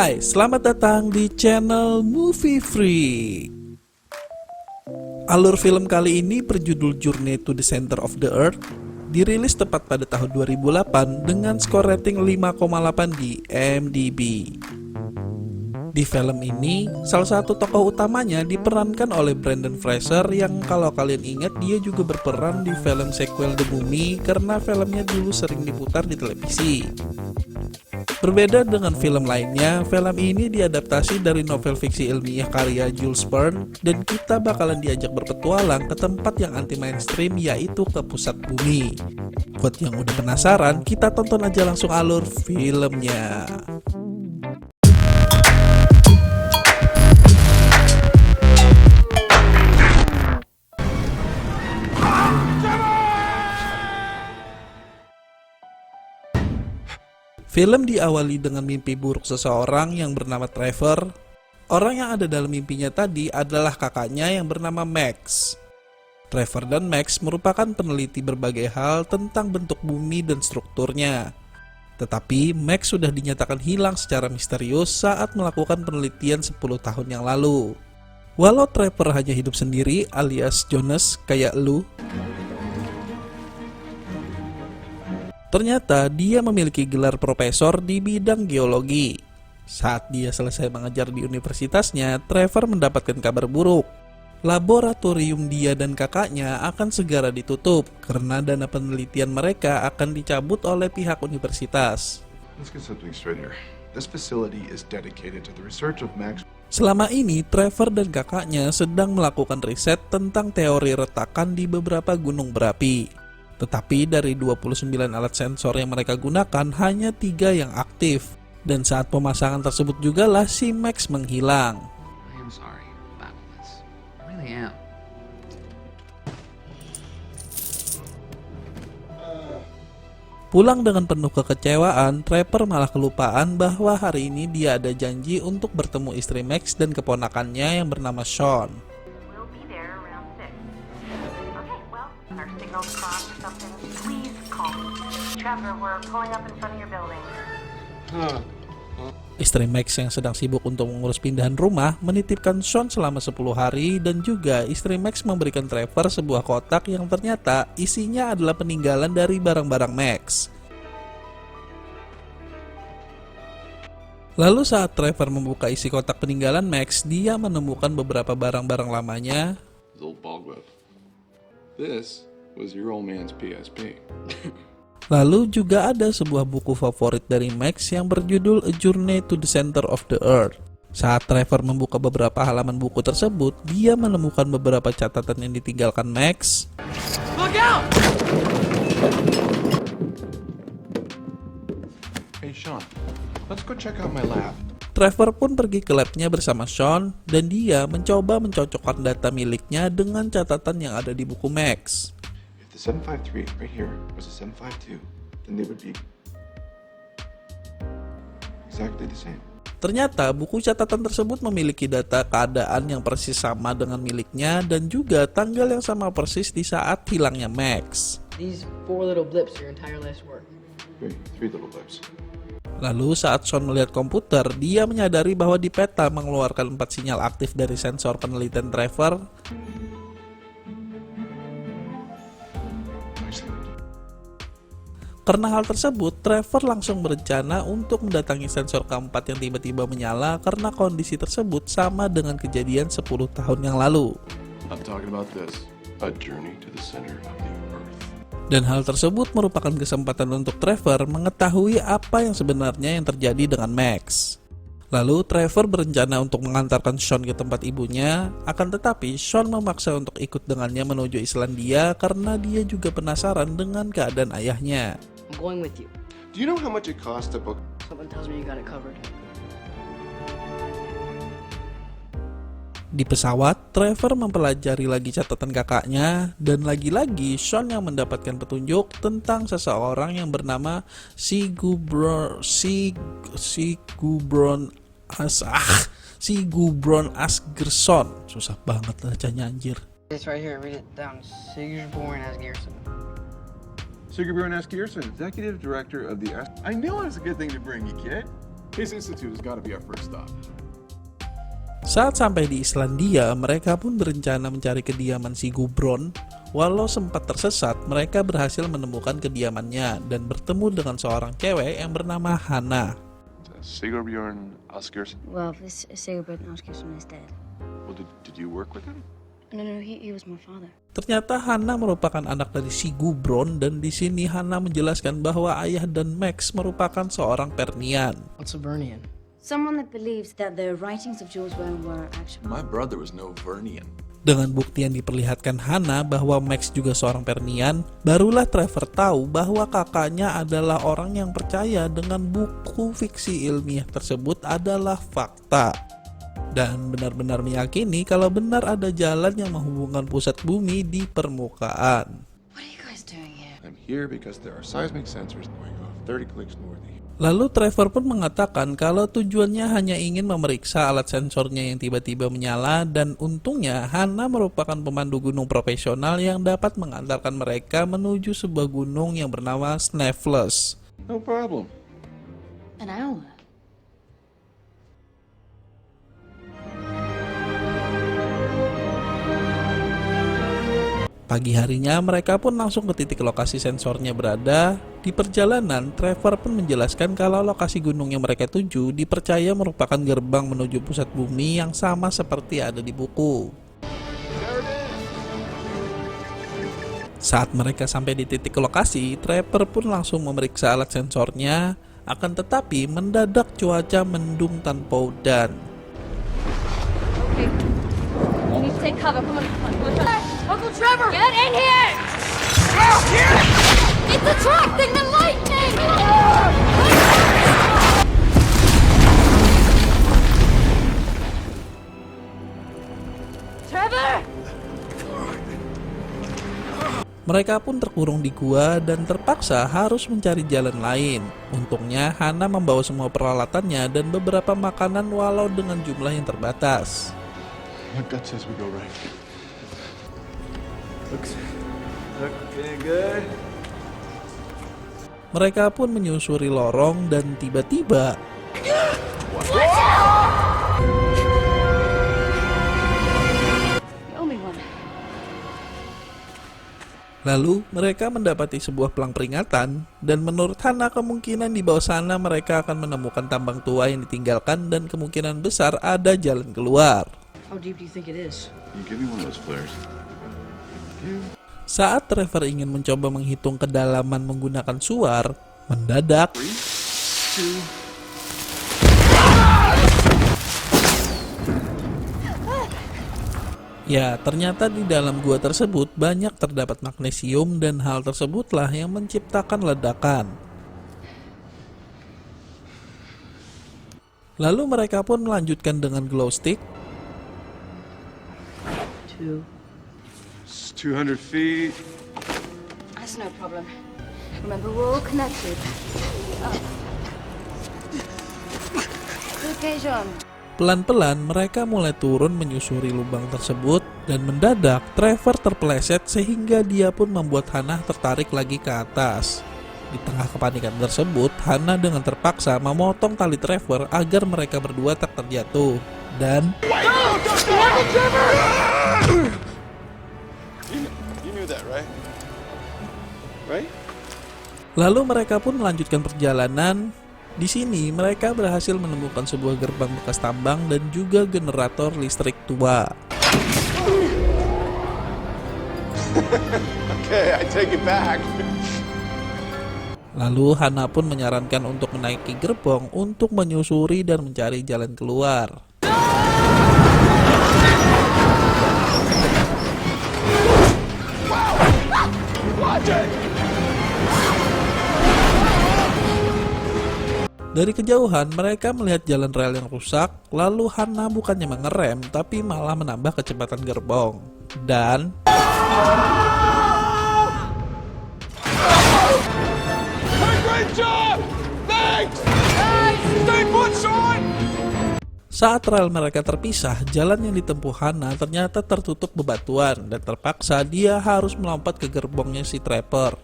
Hai, selamat datang di channel Movie Freak. Alur film kali ini berjudul Journey to the Center of the Earth, dirilis tepat pada tahun 2008 dengan skor rating 5,8 di IMDb. Di film ini, salah satu tokoh utamanya diperankan oleh Brendan Fraser yang kalau kalian ingat dia juga berperan di film sequel The Mummy karena filmnya dulu sering diputar di televisi. Berbeda dengan film lainnya, film ini diadaptasi dari novel fiksi ilmiah karya Jules Verne dan kita bakalan diajak berpetualang ke tempat yang anti mainstream yaitu ke pusat bumi. Buat yang udah penasaran, kita tonton aja langsung alur filmnya. Film diawali dengan mimpi buruk seseorang yang bernama Trevor. Orang yang ada dalam mimpinya tadi adalah kakaknya yang bernama Max. Trevor dan Max merupakan peneliti berbagai hal tentang bentuk bumi dan strukturnya. Tetapi Max sudah dinyatakan hilang secara misterius saat melakukan penelitian 10 tahun yang lalu. Walau Trevor hanya hidup sendiri alias Jonas kayak lu, ternyata dia memiliki gelar profesor di bidang geologi. Saat dia selesai mengajar di universitasnya, Trevor mendapatkan kabar buruk. Laboratorium dia dan kakaknya akan segera ditutup karena dana penelitian mereka akan dicabut oleh pihak universitas. Selama ini, Trevor dan kakaknya sedang melakukan riset tentang teori retakan di beberapa gunung berapi. Tetapi dari 29 alat sensor yang mereka gunakan, hanya 3 yang aktif. Dan saat pemasangan tersebut jugalah si Max menghilang. Pulang dengan penuh kekecewaan, Trevor malah kelupaan bahwa hari ini dia ada janji untuk bertemu istri Max dan keponakannya yang bernama Sean. Istri Max yang sedang sibuk untuk mengurus pindahan rumah menitipkan Sean selama 10 hari dan juga istri Max memberikan Trevor sebuah kotak yang ternyata isinya adalah peninggalan dari barang-barang Max. Lalu saat Trevor membuka isi kotak peninggalan Max, dia menemukan beberapa barang-barang lamanya. This was your old man's PSP. Lalu juga ada sebuah buku favorit dari Max yang berjudul A Journey to the Center of the Earth. Saat Trevor membuka beberapa halaman buku tersebut, dia menemukan beberapa catatan yang ditinggalkan Max. Look out! Hey Sean, let's go check out my lab. Trevor pun pergi ke labnya bersama Sean dan dia mencoba mencocokkan data miliknya dengan catatan yang ada di buku Max. If the 753 right here was a 752, then they would be exactly the same. Ternyata buku catatan tersebut memiliki data keadaan yang persis sama dengan miliknya dan juga tanggal yang sama persis di saat hilangnya Max. These 4 little blips are your entire life's work. Three little blips. Lalu saat Sean melihat komputer, dia menyadari bahwa di peta mengeluarkan 4 sinyal aktif dari sensor penelitian Trevor. Karena hal tersebut, Trevor langsung berencana untuk mendatangi sensor keempat yang tiba-tiba menyala karena kondisi tersebut sama dengan kejadian 10 tahun yang lalu. I'm talking about this, a journey to the center of the earth. Dan hal tersebut merupakan kesempatan untuk Trevor mengetahui apa yang sebenarnya yang terjadi dengan Max. Lalu Trevor berencana untuk mengantarkan Sean ke tempat ibunya, akan tetapi Sean memaksa untuk ikut dengannya menuju Islandia karena dia juga penasaran dengan keadaan ayahnya. I'm going with you. Do you know how much it costs to book? Someone tells me you got it covered. Di pesawat, Trevor mempelajari lagi catatan kakaknya dan lagi-lagi Sean yang mendapatkan petunjuk tentang seseorang yang bernama Sigubron Asgeirsson. Susah banget bacanya anjir. It's right here. Read it down. Sigurborn Asgeirsson. Sigurborn Asgeirsson, Executive Director of the I knew it was a good thing to bring you, kid. His institute has got to be our first stop. Saat sampai di Islandia, mereka pun berencana mencari kediaman si Gudbrand. Walau sempat tersesat, mereka berhasil menemukan kediamannya dan bertemu dengan seorang cewek yang bernama Hannah. Sigurbjorn Asgeirsson. Well, this Sigurd Ásgeirsson is dead. Well, did you work with him? No, he was my father. Ternyata Hannah merupakan anak dari si Gudbrand, dan di sini Hannah menjelaskan bahwa ayah dan Max merupakan seorang Pernian. What's a Vernian? Someone that believes that the writings of Jules Verne were actual. My brother was no Vernian. Dengan bukti yang diperlihatkan Hannah bahwa Max juga seorang Pernian, barulah Trevor tahu bahwa kakaknya adalah orang yang percaya dengan buku fiksi ilmiah tersebut adalah fakta. Dan benar-benar meyakini kalau benar ada jalan yang menghubungkan pusat bumi di permukaan. What are you guys doing here? I'm here because there are seismic sensors going off 30 clicks north of here. Lalu Trevor pun mengatakan kalau tujuannya hanya ingin memeriksa alat sensornya yang tiba-tiba menyala, dan untungnya Hannah merupakan pemandu gunung profesional yang dapat mengantarkan mereka menuju sebuah gunung yang bernama Snaefellus. No problem. An hour? Pagi harinya mereka pun langsung ke titik lokasi sensornya berada. Di perjalanan, Trevor pun menjelaskan kalau lokasi gunung yang mereka tuju dipercaya merupakan gerbang menuju pusat bumi yang sama seperti ada di buku. Saat mereka sampai di titik lokasi, Trevor pun langsung memeriksa alat sensornya. Akan tetapi mendadak cuaca mendung tanpa udan. Okay. You need to take cover. Come on. Uncle Trevor! Get in here! It's attracting the lightning! Trevor! Mereka pun terkurung di gua dan terpaksa harus mencari jalan lain. Untungnya Hannah membawa semua peralatannya dan beberapa makanan walau dengan jumlah yang terbatas. My gut says we go right. Looking good. Mereka pun menyusuri lorong dan tiba-tiba You owe me one. lalu mereka mendapati sebuah pelang peringatan, dan menurut Hannah kemungkinan di bawah sana mereka akan menemukan tambang tua yang ditinggalkan dan kemungkinan besar ada jalan keluar. How deep do you think it is? Can you give me one of those flares? Saat Trevor ingin mencoba menghitung kedalaman menggunakan suar, mendadak ya, ternyata di dalam gua tersebut banyak terdapat magnesium, dan hal tersebutlah yang menciptakan ledakan. Lalu mereka pun melanjutkan dengan glow stick. 2. It's 200 feet. That's no problem. Remember, we're all connected. Okay, John. Pelan-pelan mereka mulai turun menyusuri lubang tersebut, dan mendadak Trevor terpeleset sehingga dia pun membuat Hannah tertarik lagi ke atas. Di tengah kepanikan tersebut, Hannah dengan terpaksa memotong tali Trevor agar mereka berdua tak terjatuh. Dan You knew that, right? Right? lalu mereka pun melanjutkan perjalanan. Di sini mereka berhasil menemukan sebuah gerbang bekas tambang dan juga generator listrik tua. Okay, I take it back. Lalu Hannah pun menyarankan untuk menaiki gerbong untuk menyusuri dan mencari jalan keluar. Dari kejauhan mereka melihat jalan rel yang rusak, lalu Hannah bukannya mengerem tapi malah menambah kecepatan gerbong. Dan saat rel mereka terpisah, jalan yang ditempuh Hannah ternyata tertutup bebatuan dan terpaksa dia harus melompat ke gerbongnya si Trevor.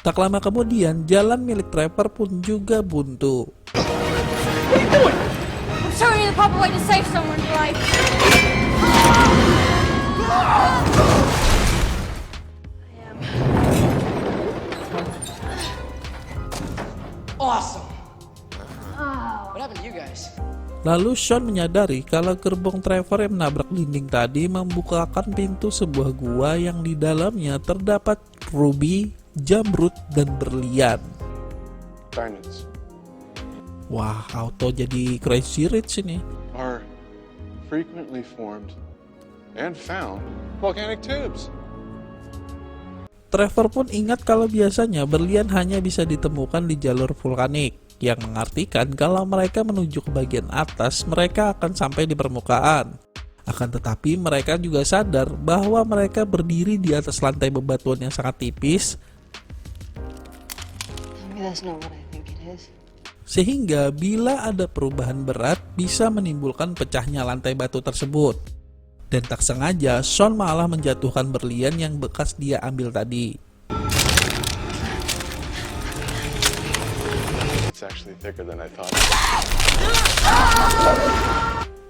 Tak lama kemudian, jalan milik Trevor pun juga buntu. I'm showing you the proper way to save someone's life. Awesome. What happened to you guys? Lalu Sean menyadari kalau gerbong Trevor yang menabrak dinding tadi membukakan pintu sebuah gua yang di dalamnya terdapat ruby, jamrud, dan berlian. Diamonds Wah, auto jadi crazy rich ini. are frequently formed and found volcanic tubes. Trevor pun ingat kalau biasanya berlian hanya bisa ditemukan di jalur vulkanik, yang mengartikan kalau mereka menuju ke bagian atas, mereka akan sampai di permukaan. Akan tetapi mereka juga sadar bahwa mereka berdiri di atas lantai bebatuan yang sangat tipis, Maybe that's not what I think it is. sehingga bila ada perubahan berat bisa menimbulkan pecahnya lantai batu tersebut. Dan tak sengaja, Sean malah menjatuhkan berlian yang bekas dia ambil tadi. It's actually thicker than I thought.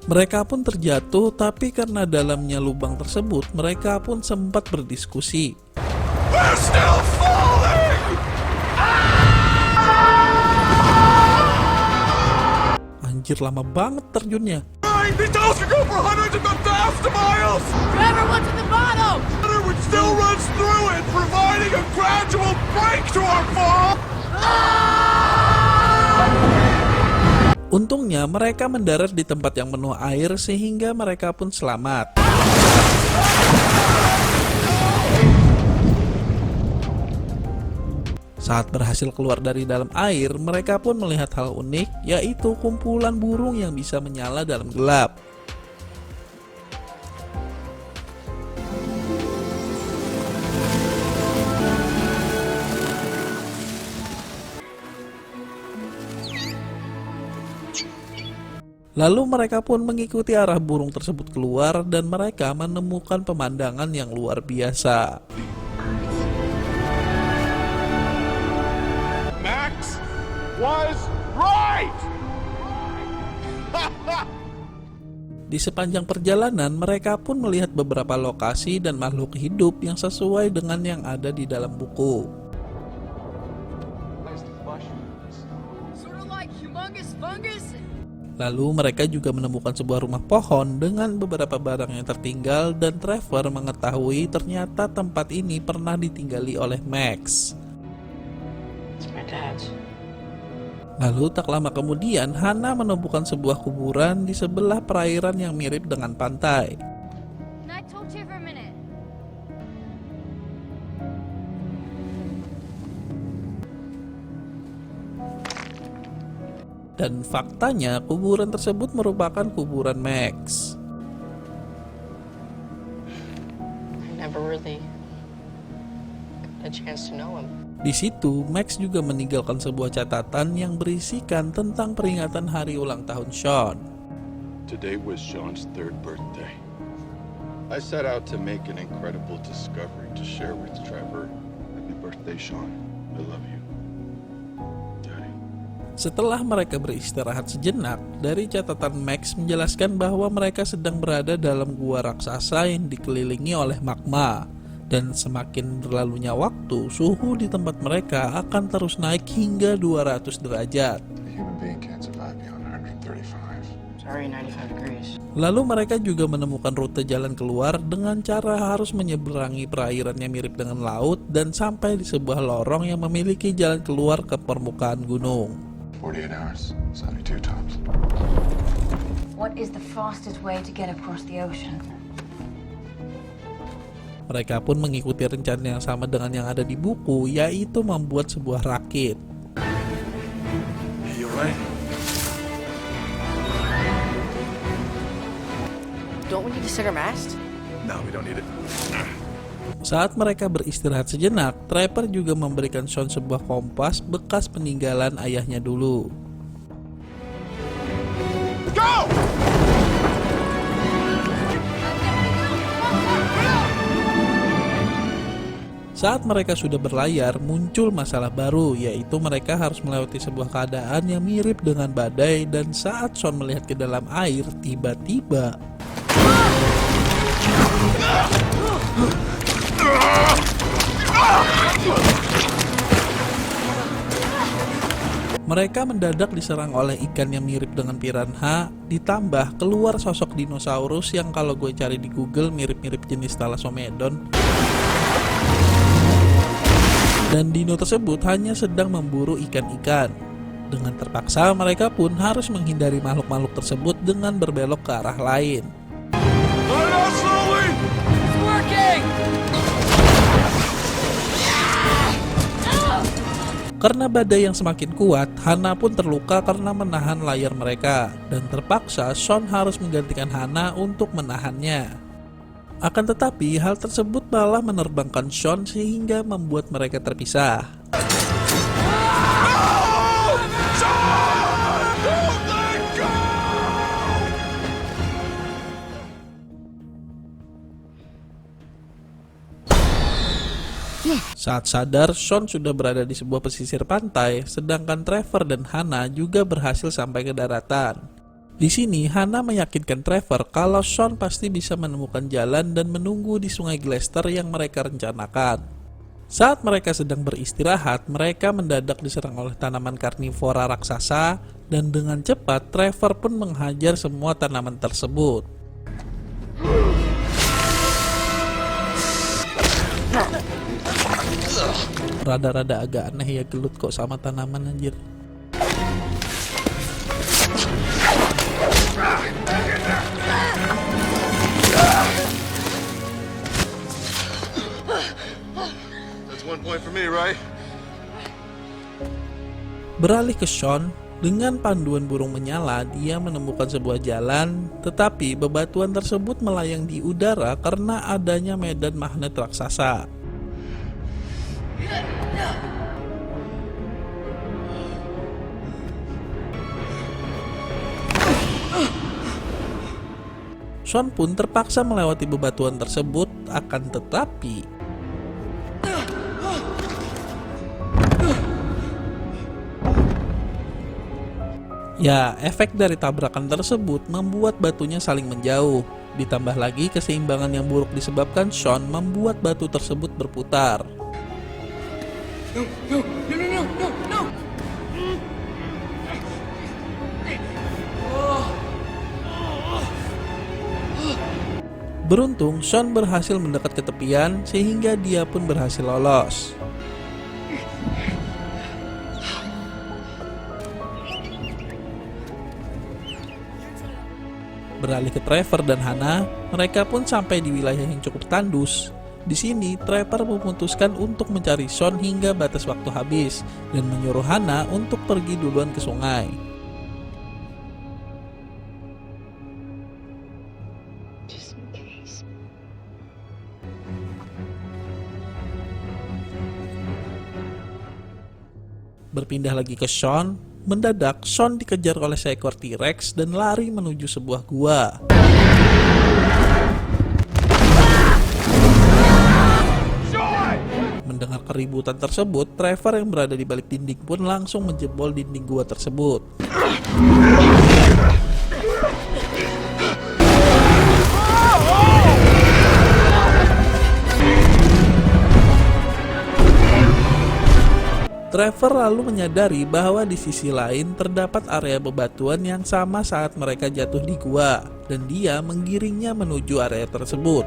Mereka pun terjatuh, tapi karena dalamnya lubang tersebut, mereka pun sempat berdiskusi. We're still falling! Anjir, lama banget terjunnya. These tunnels could go for hundreds of thousands of miles! Trevor, what's at the bottom? Water would still runs through it, providing a gradual break to our fall! Untungnya mereka mendarat di tempat yang penuh air sehingga mereka pun selamat. Saat berhasil keluar dari dalam air, mereka pun melihat hal unik, yaitu kumpulan burung yang bisa menyala dalam gelap. Lalu mereka pun mengikuti arah burung tersebut keluar dan mereka menemukan pemandangan yang luar biasa. Max was right! Di sepanjang perjalanan, mereka pun melihat beberapa lokasi dan makhluk hidup yang sesuai dengan yang ada di dalam buku. Sort of like humongous fungus. Lalu mereka juga menemukan sebuah rumah pohon dengan beberapa barang yang tertinggal dan Trevor mengetahui ternyata tempat ini pernah ditinggali oleh Max. It's my dad's. Lalu tak lama kemudian, Hannah menemukan sebuah kuburan di sebelah perairan yang mirip dengan pantai. Can I talk to you for a minute? Dan faktanya kuburan tersebut merupakan kuburan Max. I never really got a chance to know him. Di situ, Max juga meninggalkan sebuah catatan yang berisikan tentang peringatan hari ulang tahun Sean. Today was Sean's 3rd birthday. I set out to make an incredible discovery to share with Trevor. Happy birthday, Sean. I love you. Daddy. Setelah mereka beristirahat sejenak, dari catatan Max menjelaskan bahwa mereka sedang berada dalam gua raksasa yang dikelilingi oleh magma. Dan semakin berlalunya waktu, suhu di tempat mereka akan terus naik hingga 200 derajat. A human being can't survive beyond 135. Sorry, 95 degrees. Lalu mereka juga menemukan rute jalan keluar dengan cara harus menyeberangi perairan yang mirip dengan laut dan sampai di sebuah lorong yang memiliki jalan keluar ke permukaan gunung. 48 hours, 72 tops. What is the fastest way to get across the ocean? Mereka pun mengikuti rencana yang sama dengan yang ada di buku, yaitu membuat sebuah rakit. Hey, you alright? Don't we need to set our mast? No, we don't need it. Saat mereka beristirahat sejenak, Trevor juga memberikan Sean sebuah kompas bekas peninggalan ayahnya dulu. Go! Saat mereka sudah berlayar, muncul masalah baru, yaitu mereka harus melewati sebuah keadaan yang mirip dengan badai, dan saat Sean melihat ke dalam air, tiba-tiba mereka mendadak diserang oleh ikan yang mirip dengan piranha, ditambah keluar sosok dinosaurus yang kalau gue cari di Google mirip-mirip jenis Thalassomedon. Dan dino tersebut hanya sedang memburu ikan-ikan. Dengan terpaksa mereka pun harus menghindari makhluk-makhluk tersebut dengan berbelok ke arah lain. Karena badai yang semakin kuat, Hana pun terluka karena menahan layar mereka, dan terpaksa Sean harus menggantikan Hana untuk menahannya. Akan tetapi, hal tersebut malah menerbangkan Sean sehingga membuat mereka terpisah. Saat sadar, Sean sudah berada di sebuah pesisir pantai, sedangkan Trevor dan Hana juga berhasil sampai ke daratan. Di sini, Hana meyakinkan Trevor kalau Sean pasti bisa menemukan jalan dan menunggu di Sungai Gloucester yang mereka rencanakan. Saat mereka sedang beristirahat, mereka mendadak diserang oleh tanaman karnivora raksasa, dan dengan cepat Trevor pun menghajar semua tanaman tersebut. Rada-rada agak aneh ya gelut kok sama tanaman anjir. That's 1 point for me, right? Beralih ke Sean, dengan panduan burung menyala, dia menemukan sebuah jalan, tetapi bebatuan tersebut melayang di udara karena adanya medan magnet raksasa. Sean pun terpaksa melewati bebatuan tersebut, akan tetapi ya, efek dari tabrakan tersebut membuat batunya saling menjauh. Ditambah lagi keseimbangan yang buruk disebabkan Sean membuat batu tersebut berputar. Beruntung, Sean berhasil mendekat ke tepian sehingga dia pun berhasil lolos. Beralih ke Trevor dan Hana, mereka pun sampai di wilayah yang cukup tandus. Di sini, Trevor memutuskan untuk mencari Sean hingga batas waktu habis dan menyuruh Hana untuk pergi duluan ke sungai. Berpindah lagi ke Sean, mendadak Sean dikejar oleh seekor T-Rex dan lari menuju sebuah gua. Mendengar keributan tersebut, Trevor yang berada di balik dinding pun langsung menjebol dinding gua tersebut. Trevor lalu menyadari bahwa di sisi lain terdapat area bebatuan yang sama saat mereka jatuh di gua, dan dia menggiringnya menuju area tersebut.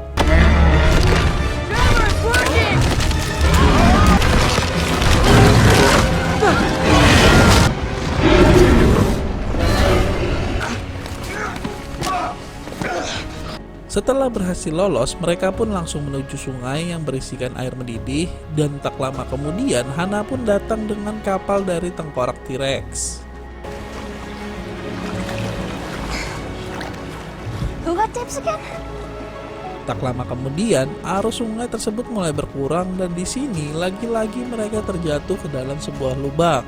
Setelah berhasil lolos, mereka pun langsung menuju sungai yang berisikan air mendidih, dan tak lama kemudian Hana pun datang dengan kapal dari tengkorak T-Rex. Who got tips again? Tak lama kemudian, arus sungai tersebut mulai berkurang, dan di sini lagi-lagi mereka terjatuh ke dalam sebuah lubang.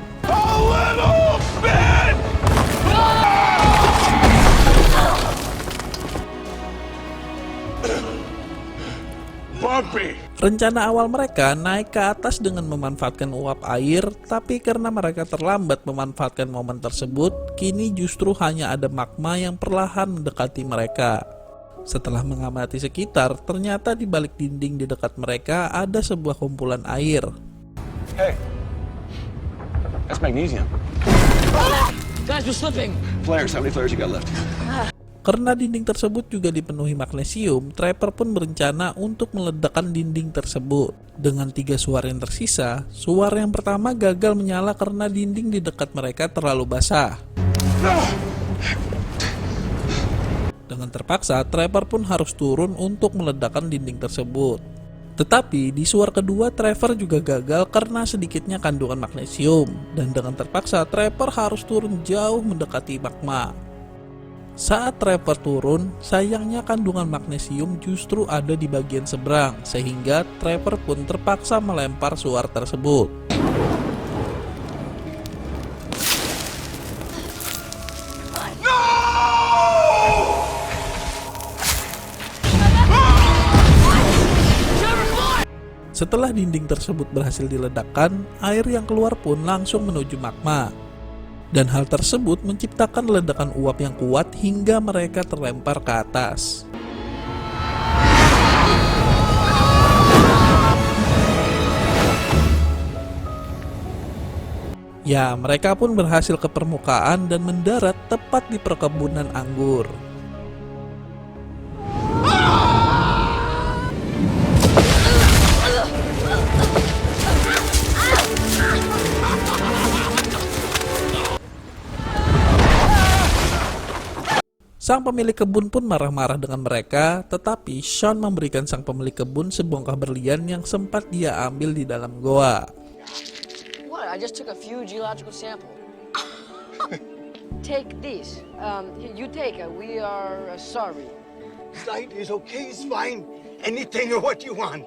Bumpy! Rencana awal mereka naik ke atas dengan memanfaatkan uap air, tapi karena mereka terlambat memanfaatkan momen tersebut, kini justru hanya ada magma yang perlahan mendekati mereka. Setelah mengamati sekitar, ternyata di balik dinding di dekat mereka ada sebuah kumpulan air. Hey, that's magnesium. Guys, we're slipping. Flares, how many flares you got left? Karena dinding tersebut juga dipenuhi magnesium, Trapper pun berencana untuk meledakkan dinding tersebut. Dengan 3 suar yang tersisa, suar yang pertama gagal menyala karena dinding di dekat mereka terlalu basah. Dengan terpaksa, Trapper pun harus turun untuk meledakkan dinding tersebut. Tetapi di suar kedua, Trevor juga gagal karena sedikitnya kandungan magnesium. Dan dengan terpaksa, Trapper harus turun jauh mendekati magma. Saat Trevor turun, sayangnya kandungan magnesium justru ada di bagian seberang, sehingga Trevor pun terpaksa melempar suar tersebut. Setelah dinding tersebut berhasil diledakkan, air yang keluar pun langsung menuju magma. Dan hal tersebut menciptakan ledakan uap yang kuat hingga mereka terlempar ke atas. Ya, mereka pun berhasil ke permukaan dan mendarat tepat di perkebunan anggur. Sang pemilik kebun pun marah-marah dengan mereka, tetapi Sean memberikan sang pemilik kebun sebongkah berlian yang sempat dia ambil di dalam goa. What? I just took a few geological sample. Take these. You take it. We are sorry. Sight is okay, it's fine. Anything or what you want.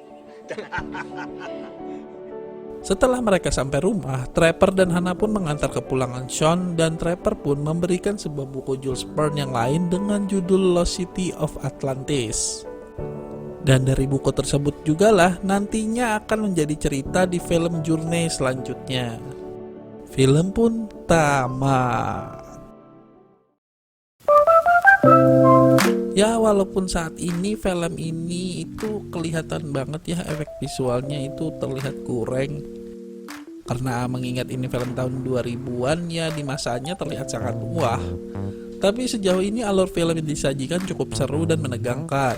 Setelah mereka sampai rumah, Trapper dan Hannah pun mengantar kepulangan Sean, dan Trapper pun memberikan sebuah buku Jules Verne yang lain dengan judul Lost City of Atlantis. Dan dari buku tersebut jugalah nantinya akan menjadi cerita di film Journey selanjutnya. Film pun tamat. Ya, walaupun saat ini film ini itu kelihatan banget ya, efek visualnya itu terlihat kurang. Karena mengingat ini film tahun 2000-an, ya di masanya terlihat sangat wah. Tapi sejauh ini alur film yang disajikan cukup seru dan menegangkan.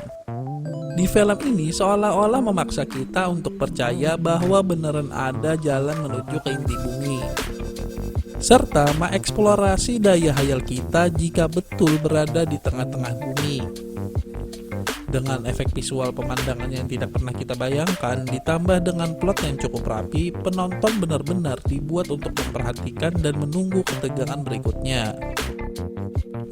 Di film ini seolah-olah memaksa kita untuk percaya bahwa beneran ada jalan menuju ke inti bumi. Serta mengeksplorasi daya hayal kita jika betul berada di tengah-tengah bumi. Dengan efek visual pemandangan yang tidak pernah kita bayangkan, ditambah dengan plot yang cukup rapi, penonton benar-benar dibuat untuk memperhatikan dan menunggu ketegangan berikutnya.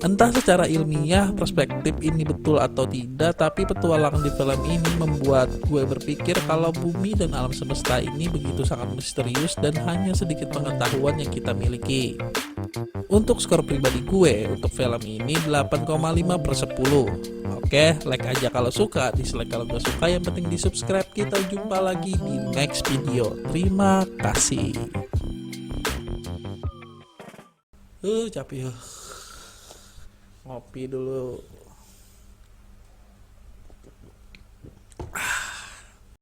Entah secara ilmiah perspektif ini betul atau tidak, tapi petualangan di film ini membuat gue berpikir kalau bumi dan alam semesta ini begitu sangat misterius dan hanya sedikit pengetahuan yang kita miliki. Untuk skor pribadi gue untuk film ini 8,5/10. Oke, like aja kalau suka, dislike kalau gak suka, yang penting di subscribe. Kita jumpa lagi di next video. Terima kasih. Capek ya. Ngopi dulu.